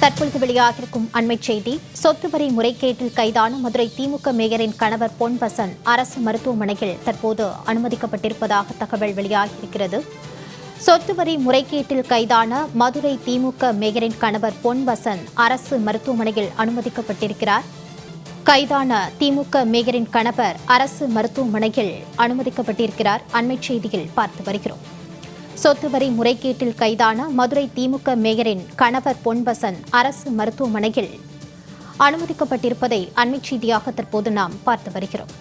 தற்பொழுது வெளியாகிருக்கும் அண்மைச் செய்தி. சொத்து வரி முறைகேட்டில் கைதான மதுரை திமுக மேயரின் கணவர் பொன் வசந்த் அரசு மருத்துவமனையில் தற்போது அனுமதிக்கப்பட்டிருப்பதாக தகவல் வெளியாகியிருக்கிறது. சொத்து வரி முறைகேட்டில் கைதான மதுரை திமுக மேயரின் கணவர் பொன் வசந்த் அரசு மருத்துவமனையில் அனுமதிக்கப்பட்டிருக்கிறார். கைதான திமுக மேயரின் கணவர் அரசு மருத்துவமனையில் அனுமதிக்கப்பட்டிருக்கிறார். அண்மைச் செய்தியில் பார்த்து வருகிறோம். சொத்து வரி முறைகேட்டில் கைதான மதுரை திமுக மேயரின் கணவர் பொன் வசந்த் அரசு மருத்துவமனையில் அனுமதிக்கப்பட்டிருப்பதை அண்மைச் செய்தியாக தற்போது நாம் பார்த்து வருகிறோம்.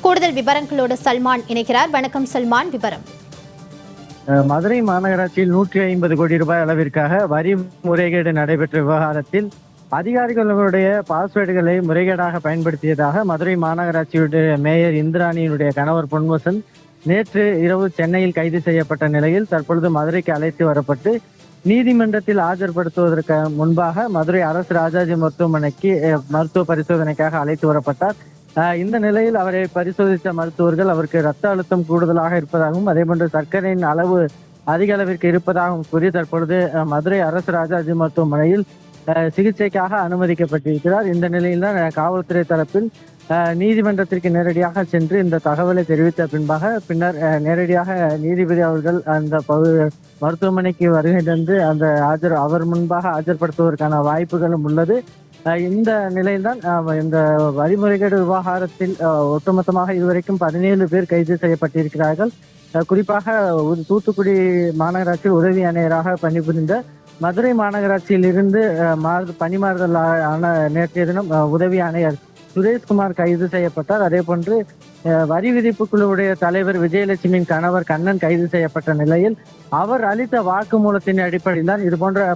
கூடுதல் விவரங்களோடு சல்மான் இணைகிறார். வணக்கம் சல்மான், விவரம். மதுரை மாநகராட்சியில் 150 கோடி ரூபாய் அளவிற்காக வரி முறைகேடு நடைபெற்ற விவகாரத்தில் அதிகாரிகளுடைய பாஸ்வேர்டுகளை முறைகேடாக பயன்படுத்தியதாக மதுரை மாநகராட்சியுடைய மேயர் இந்திராணியினுடைய கணவர் பொன் வசந்த் நேற்று இரவு சென்னையில் கைது செய்யப்பட்ட நிலையில் தற்பொழுது மதுரைக்கு அழைத்து வரப்பட்டு நீதிமன்றத்தில் ஆஜர்படுத்துவதற்கு முன்பாக மதுரை அரசு ராஜாஜி மருத்துவமனைக்கு மருத்துவ பரிசோதனைக்காக அழைத்து வரப்பட்டார். இந்த நிலையில் அவரை பரிசோதித்த மருத்துவர்கள் அவருக்கு இரத்த அழுத்தம் கூடுதலாக இருப்பதாகவும் அதேபோன்று சர்க்கரையின் அளவு அதிக அளவிற்கு இருப்பதாகவும் கூறி தற்பொழுது மதுரை அரசு ராஜாஜி மருத்துவமனையில் சிகிச்சைக்காக அனுமதிக்கப்பட்டிருக்கிறார். இந்த நிலையில்தான் காவல்துறை தரப்பில் நீதிமன்றத்திற்கு நேரடியாக சென்று இந்த தகவலை தெரிவித்த பின்னர் நேரடியாக நீதிபதி அவர்கள் அந்த மருத்துவமனைக்கு வருகை தந்து அந்த அவர் முன்பாக ஆஜர்படுத்துவதற்கான வாய்ப்புகளும் உள்ளது. இந்த நிலையில்தான் இந்த வரிமுறைகேடு விவகாரத்தில் ஒட்டுமொத்தமாக இதுவரைக்கும் 17 பேர் கைது செய்யப்பட்டிருக்கிறார்கள். குறிப்பாக தூத்துக்குடி மாநகராட்சியில் உதவி ஆணையராக பணிபுரிந்த மதுரை மாநகராட்சியில் இருந்து பணிமாறுதல் ஆன நேற்றைய தினம் உதவி ஆணையர் சுரேஷ்குமார் கைது செய்யப்பட்டார். அதே போன்று வரி விதிப்பு குழுவுடைய தலைவர் விஜயலட்சுமியின் கணவர் கண்ணன் கைது செய்யப்பட்ட நிலையில் அவர் அளித்த வாக்குமூலத்தின் அடிப்படையில் தான் இது போன்ற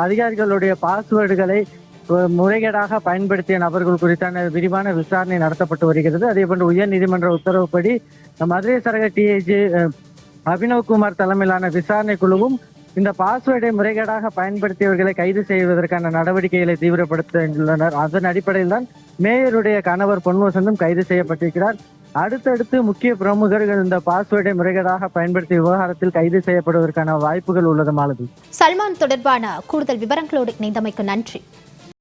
அதிகாரிகளுடைய பாஸ்வேர்டுகளை முறைகேடாக பயன்படுத்திய நபர்கள் குறித்தான விரிவான விசாரணை நடத்தப்பட்டு வருகிறது. அதே போன்று உயர் நீதிமன்ற உத்தரவுப்படி மதுரை சரக டிஐஜி அபினவ்குமார் தலைமையிலான விசாரணை குழுவும் இந்த பாஸ்வேர்டை முறைகேடாக பயன்படுத்தியவர்களை கைது செய்வதற்கான நடவடிக்கைகளை தீவிரப்படுத்தியுள்ளனர். அதன் அடிப்படையில் தான் மேயருடைய கணவர் பொன் வசந்தும் கைது செய்யப்பட்டிருக்கிறார். அடுத்தடுத்து முக்கிய பிரமுகர்கள் இந்த பாஸ்வேர்டை முறைகேடாக பயன்படுத்திய விவகாரத்தில் கைது செய்யப்படுவதற்கான வாய்ப்புகள் உள்ளது. மாலதி, சல்மான் தொடர்பான கூடுதல் விவரங்களோடு இணைந்தமைக்கு நன்றி.